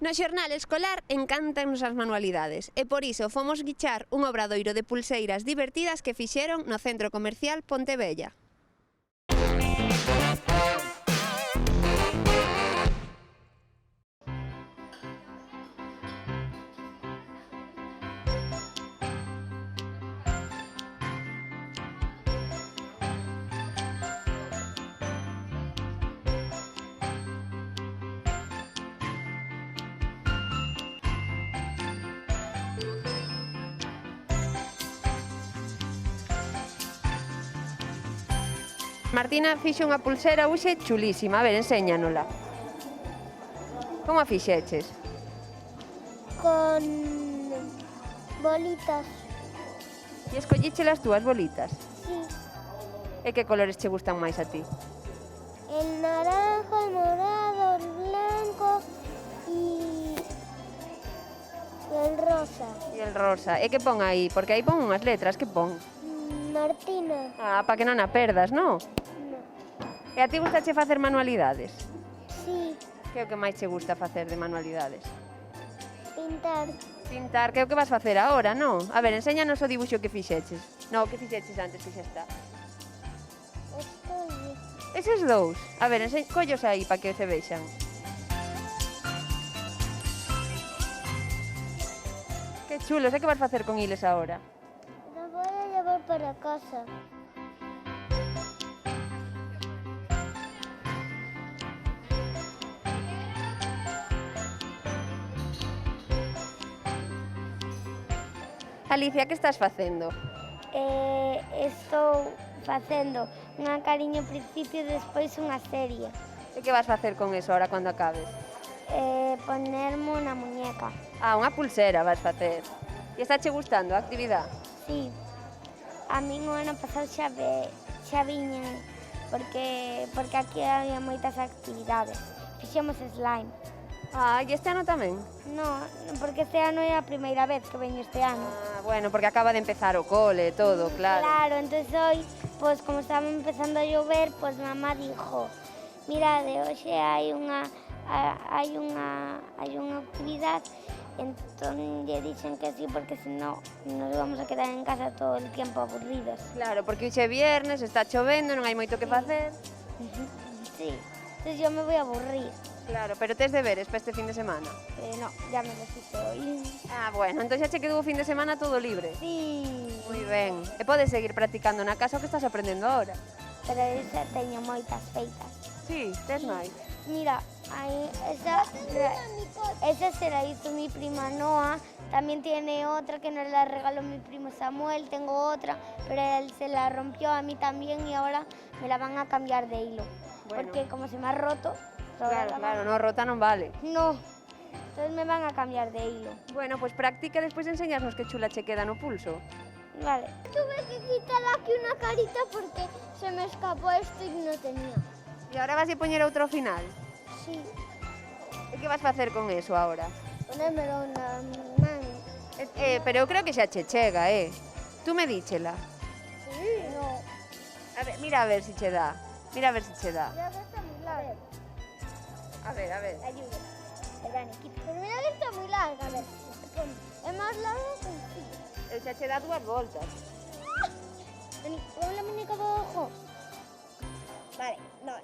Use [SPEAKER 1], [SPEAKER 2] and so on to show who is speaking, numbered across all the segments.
[SPEAKER 1] No xornal escolar encántanos as manualidades e por iso fomos guichar un obradoiro de pulseiras divertidas que fixeron no Centro Comercial Pontevella. Martina fixo unha pulsera hoxe chulísima, a ver, enséñanola. Como a fixeches?
[SPEAKER 2] Con bolitas.
[SPEAKER 1] E escolliche as túas bolitas?
[SPEAKER 2] Sí.
[SPEAKER 1] E que colores che gustan máis a ti?
[SPEAKER 2] El naranja, el morado, el blanco y el rosa.
[SPEAKER 1] E el rosa. E que pon aí? Porque aí pon unhas letras, que pon?
[SPEAKER 2] Martina.
[SPEAKER 1] Ah, para que non a perdas, non?
[SPEAKER 2] No.
[SPEAKER 1] E a ti gustache facer manualidades?
[SPEAKER 2] Sí.
[SPEAKER 1] Que é o que máis che gusta facer de manualidades?
[SPEAKER 2] Pintar.
[SPEAKER 1] Pintar, que é o que vas facer agora, non? A ver, enséñanos o dibuixo que fixeches. Non, o que fixeches antes, que xa está.
[SPEAKER 2] Estoy.
[SPEAKER 1] Eses dous. A ver, collos aí para que se vexan. Que chulos, e que vas facer con iles agora?
[SPEAKER 2] Los voy a llevar para casa.
[SPEAKER 1] Alicia, que estás facendo?
[SPEAKER 2] Estou facendo unha cariño ao principio e despois unha serie.
[SPEAKER 1] E que vas facer con eso ahora cando acabes?
[SPEAKER 2] Ponermo na muñeca.
[SPEAKER 1] Ah, unha pulsera vas facer. E está che gustando a actividade?
[SPEAKER 2] Sí. A min o ano pasado xa viñen porque aquí había moitas actividades. Fixemos slime.
[SPEAKER 1] Ah, e este ano tamén?
[SPEAKER 2] No, porque este ano é a primeira vez que veño este ano.
[SPEAKER 1] Ah, bueno, porque acaba de empezar o cole e todo, claro.
[SPEAKER 2] Claro, entonces hoy, pues como estaba empezando a llover, pues mamá dijo, mirade, hoxe hai unha actividade, entón lle dixen que sí, porque senón nos vamos a quedar en casa todo el tiempo aburridos.
[SPEAKER 1] Claro, porque hoxe é viernes, está chovendo, non hai moito que facer.
[SPEAKER 2] Sí, entonces yo me voy a aburrir.
[SPEAKER 1] Claro, pero tes deberes para este fin de semana?
[SPEAKER 2] No, ya me los hice hoy.
[SPEAKER 1] Ah, bueno, entón xa che quedou o fin de semana todo libre.
[SPEAKER 2] Sí.
[SPEAKER 1] Moi ben. E podes seguir practicando na casa o que estás aprendendo agora?
[SPEAKER 2] Pero eu xa teño moitas feitas.
[SPEAKER 1] Sí, tes máis.
[SPEAKER 2] Mira, ahí, esa se la hizo mi prima Noa, también tiene otra que nos la regaló mi primo Samuel, tengo otra, pero él se la rompió a mí también y ahora me la van a cambiar de hilo.
[SPEAKER 1] Bueno.
[SPEAKER 2] Porque como se me ha roto...
[SPEAKER 1] Claro, no, rota non vale.
[SPEAKER 2] No, entonces me van a cambiar de hilo.
[SPEAKER 1] Bueno, pues practica e despois enseñarnos que chula che queda no pulso.
[SPEAKER 2] Vale. Tuve que quitar aquí una carita porque se me escapó esto y no tenía.
[SPEAKER 1] E agora vas a poñer outro final?
[SPEAKER 2] Sí.
[SPEAKER 1] E que vas facer con eso agora?
[SPEAKER 2] Ponérmelo na man.
[SPEAKER 1] Pero eu creo que xa che chega, Tú me díchela.
[SPEAKER 2] Sí. No.
[SPEAKER 1] A ver, mira a ver si che dá. Mira a ver si che dá.
[SPEAKER 2] Mira que está muy larga.
[SPEAKER 1] A ver, a ver.
[SPEAKER 2] Ayuda. Dani, quita. Pero mira que está muy larga. A ver. Es más larga que el sí.
[SPEAKER 1] El xa che dá 2 voltas.
[SPEAKER 2] Dani, pon la muñeca abajo. Vale. No.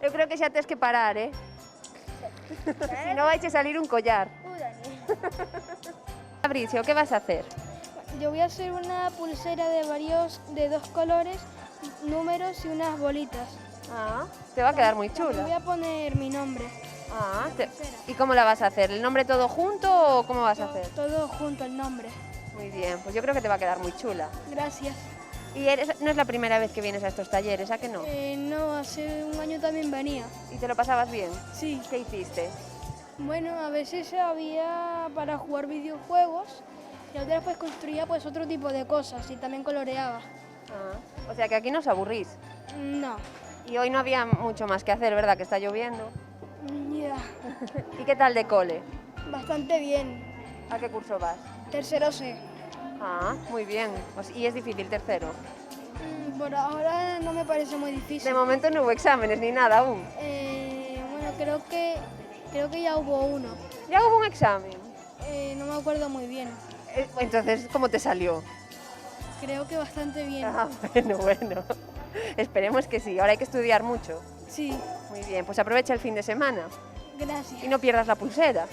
[SPEAKER 1] Eu creo que xa tes que parar, Si non vai che salir un collar.
[SPEAKER 2] Dani.
[SPEAKER 1] Fabricio, ¿qué vas a hacer?
[SPEAKER 3] Yo voy a hacer una pulsera de 2 colores, números y unas bolitas.
[SPEAKER 1] Ah, te va a quedar muy
[SPEAKER 3] Voy
[SPEAKER 1] chula.
[SPEAKER 3] a poner mi nombre.
[SPEAKER 1] Ah, ¿y cómo la vas a hacer? ¿El nombre todo junto o cómo vas a hacer?
[SPEAKER 3] Todo junto, el nombre.
[SPEAKER 1] Muy bien, pues yo creo que te va a quedar muy chula.
[SPEAKER 3] Gracias.
[SPEAKER 1] Y no es la primera vez que vienes a estos talleres, ¿a que no?
[SPEAKER 3] No, hace un año también venía.
[SPEAKER 1] ¿Y te lo pasabas bien?
[SPEAKER 3] Sí.
[SPEAKER 1] ¿Qué hiciste?
[SPEAKER 3] Bueno, a veces había para jugar videojuegos y otras pues construía pues otro tipo de cosas y también coloreaba.
[SPEAKER 1] Ah, o sea que aquí no os aburrís.
[SPEAKER 3] No.
[SPEAKER 1] Y hoy no había mucho más que hacer, ¿verdad? Que está lloviendo.
[SPEAKER 3] Ya.
[SPEAKER 1] ¿Y qué tal de cole?
[SPEAKER 3] Bastante bien.
[SPEAKER 1] ¿A qué curso vas?
[SPEAKER 3] Tercero C.
[SPEAKER 1] Ah, muy bien. ¿Y es difícil tercero?
[SPEAKER 3] Por ahora no me parece muy difícil.
[SPEAKER 1] De momento no hubo exámenes ni nada aún.
[SPEAKER 3] Bueno, creo que Creo que ya hubo uno.
[SPEAKER 1] ¿Ya hubo un examen?
[SPEAKER 3] No me acuerdo muy bien.
[SPEAKER 1] Entonces, ¿cómo te salió?
[SPEAKER 3] Creo que bastante bien.
[SPEAKER 1] Ah, bueno. Esperemos que sí. Ahora hay que estudiar mucho.
[SPEAKER 3] Sí,
[SPEAKER 1] Muy bien, pues aprovecha el fin de semana
[SPEAKER 3] gracias.
[SPEAKER 1] y no pierdas la pulsera.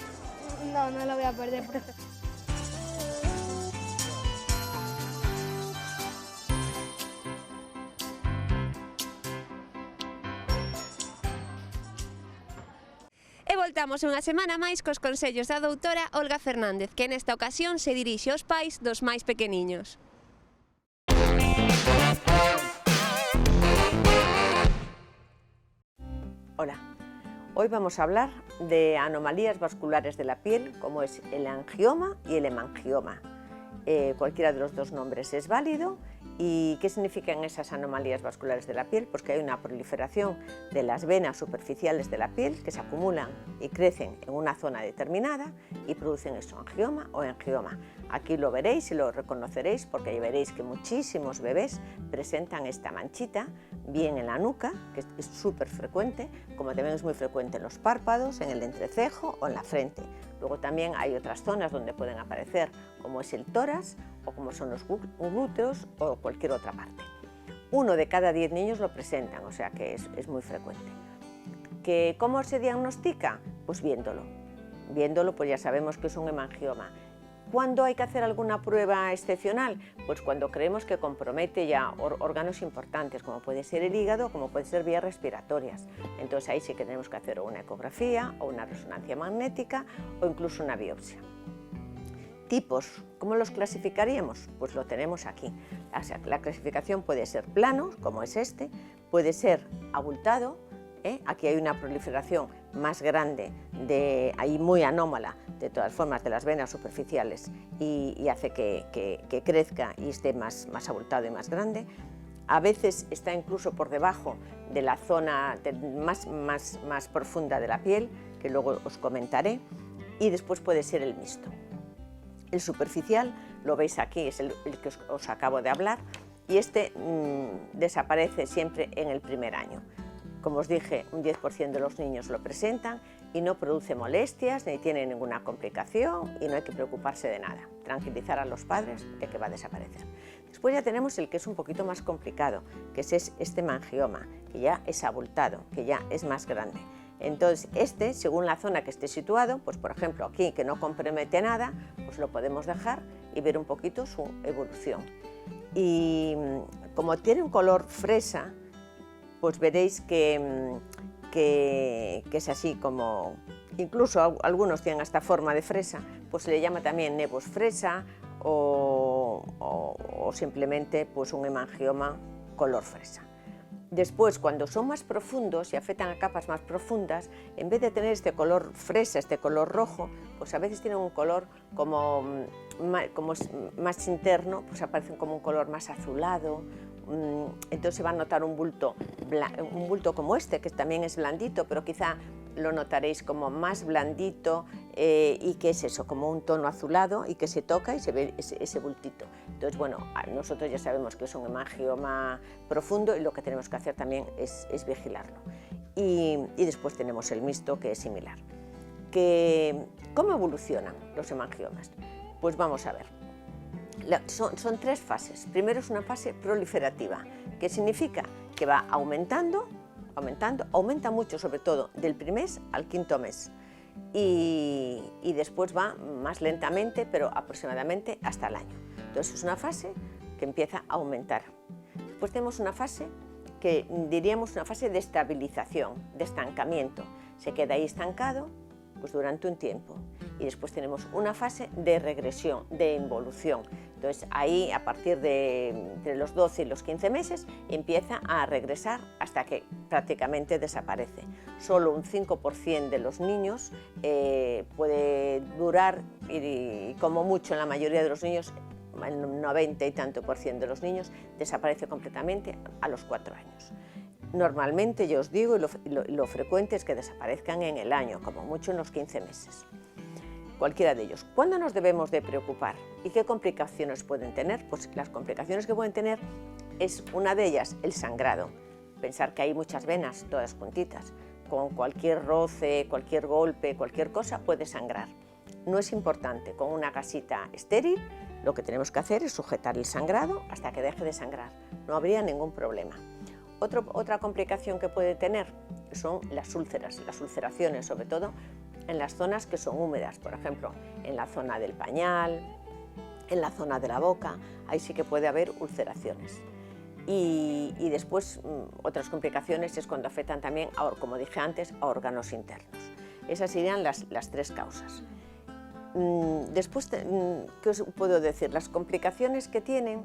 [SPEAKER 3] No, no lo voy a perder.
[SPEAKER 1] E voltamos unha semana máis cos consellos da doutora Olga Fernández, que nesta ocasión se dirixe aos pais dos máis pequeniños.
[SPEAKER 4] Hola, hoy vamos a hablar de anomalías vasculares de la piel, como es el angioma y el hemangioma. Cualquiera de los dos nombres es válido. ¿Y qué significan esas anomalías vasculares de la piel? Pues que hay una proliferación de las venas superficiales de la piel que se acumulan y crecen en una zona determinada y producen eso, angioma o angioma. Aquí lo veréis y lo reconoceréis porque veréis que muchísimos bebés presentan esta manchita, bien en la nuca, que es súper frecuente, como también es muy frecuente en los párpados, en el entrecejo o en la frente. Luego también hay otras zonas donde pueden aparecer, como es el tórax o como son los glúteos o cualquier otra parte. 1 de cada 10 niños lo presentan, o sea que es muy frecuente. ¿Cómo se diagnostica? Pues viéndolo. Viéndolo, pues ya sabemos que es un hemangioma. ¿Cuándo hay que hacer alguna prueba excepcional? Pues cuando creemos que compromete ya órganos importantes, como puede ser el hígado, como puede ser vías respiratorias. Entonces ahí sí que tenemos que hacer una ecografía o una resonancia magnética o incluso una biopsia. Tipos, ¿cómo los clasificaríamos? Pues lo tenemos aquí. O sea, la clasificación puede ser plano, como es este, puede ser abultado, aquí hay una proliferación más grande, ahí muy anómala, de todas formas, de las venas superficiales y hace que crezca y esté más abultado y más grande. A veces está incluso por debajo de la zona más profunda de la piel, que luego os comentaré, y después puede ser el mixto. El superficial, lo veis aquí, es el que os acabo de hablar, y este desaparece siempre en el primer año. Como os dije, un 10% de los niños lo presentan y no produce molestias ni tiene ninguna complicación y no hay que preocuparse de nada. Tranquilizar a los padres de que va a desaparecer. Después ya tenemos el que es un poquito más complicado, que es este hemangioma, que ya es abultado, que ya es más grande. Entonces, según la zona que esté situado, pues por ejemplo aquí, que no compromete nada, pues lo podemos dejar y ver un poquito su evolución. Y como tiene un color fresa, pues veréis que es así como, incluso algunos tienen hasta forma de fresa, pues se le llama también nevus fresa o simplemente pues un hemangioma color fresa. Después, cuando son más profundos y afectan a capas más profundas, en vez de tener este color fresa, este color rojo, pues a veces tienen un color como más interno, pues aparecen como un color más azulado. Entonces se va a notar un bulto como este, que también es blandito, pero quizá lo notaréis como más blandito y que es eso, como un tono azulado y que se toca y se ve ese bultito. Entonces, bueno, nosotros ya sabemos que es un hemangioma profundo y lo que tenemos que hacer también es vigilarlo. Y después tenemos el mixto, que es similar. ¿Cómo evolucionan los hemangiomas? Pues vamos a ver. Son 3 fases. Primero es una fase proliferativa, que significa que va aumentando, aumenta mucho, sobre todo del primer al 5.º mes, y después va más lentamente, pero aproximadamente hasta el año. Entonces es una fase que empieza a aumentar. Después tenemos una fase que diríamos una fase de estabilización, de estancamiento. Se queda ahí estancado pues durante un tiempo. Y después tenemos una fase de regresión, de involución. Entonces ahí, a partir de entre los 12 y los 15 meses, empieza a regresar hasta que prácticamente desaparece. Solo un 5% de los niños puede durar, y como mucho en la mayoría de los niños, el 90 y tanto % de los niños, desaparece completamente a los 4 años. Normalmente, yo os digo, lo frecuente es que desaparezcan en el año, como mucho en los 15 meses. Cualquiera de ellos. ¿Cuándo nos debemos de preocupar? ¿Y qué complicaciones pueden tener? Pues las complicaciones que pueden tener es una de ellas el sangrado. Pensar que hay muchas venas, todas juntitas. con cualquier roce, cualquier golpe, cualquier cosa puede sangrar. No es importante, con una gasita estéril lo que tenemos que hacer es sujetar el sangrado hasta que deje de sangrar, no habría ningún problema. Otra complicación que puede tener son las úlceras, las ulceraciones, sobre todo en las zonas que son húmedas, por ejemplo, en la zona del pañal, en la zona de la boca, ahí sí que puede haber ulceraciones. Y después otras complicaciones es cuando afectan también, como dije antes, a órganos internos. Esas serían las tres causas. Después, ¿qué os puedo decir? Las complicaciones que tienen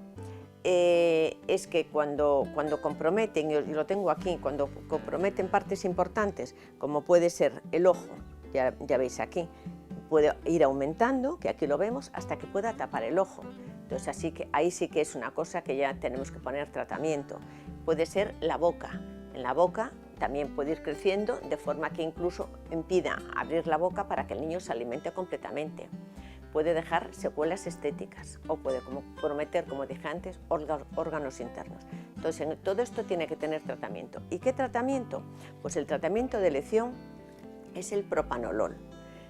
[SPEAKER 4] es que cuando comprometen, y lo tengo aquí, cuando comprometen partes importantes, como puede ser el ojo, ya veis aquí, puede ir aumentando, que aquí lo vemos, hasta que pueda tapar el ojo. Entonces ahí sí que es una cosa que ya tenemos que poner tratamiento. Puede ser la boca. En la boca también puede ir creciendo de forma que incluso impida abrir la boca para que el niño se alimente completamente. Puede dejar secuelas estéticas o puede comprometer, como dije antes, órganos internos. Entonces todo esto tiene que tener tratamiento. ¿Y qué tratamiento? Pues el tratamiento de elección es el propanolol.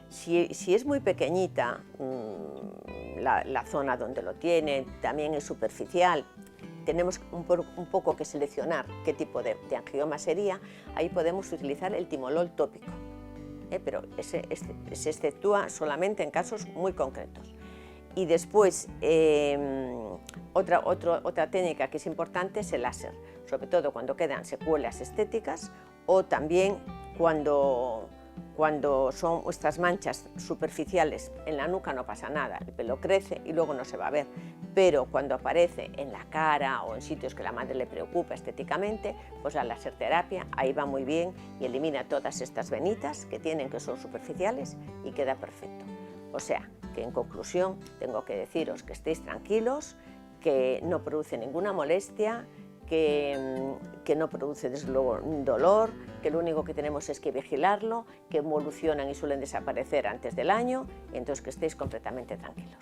[SPEAKER 4] Si es muy pequeñita la zona donde lo tiene, también es superficial, tenemos un poco que seleccionar qué tipo de angioma sería, ahí podemos utilizar el timolol tópico, pero se exceptúa solamente en casos muy concretos. Y después, otra técnica que es importante es el láser, sobre todo cuando quedan secuelas estéticas o también cuando son estas manchas superficiales en la nuca no pasa nada, el pelo crece y luego no se va a ver, pero cuando aparece en la cara o en sitios que la madre le preocupa estéticamente, pues la laserterapia ahí va muy bien y elimina todas estas venitas que son superficiales y queda perfecto. O sea, que en conclusión tengo que deciros que estéis tranquilos, que no produce ninguna molestia, que no produce desde luego dolor, que lo único que tenemos es que vigilarlo, que evolucionan y suelen desaparecer antes del año, y entonces que estéis completamente tranquilos.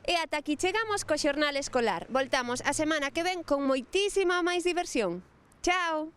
[SPEAKER 1] E ata aquí chegamos co xornal escolar. Voltamos a semana que ven con moitísima máis diversión. Chao!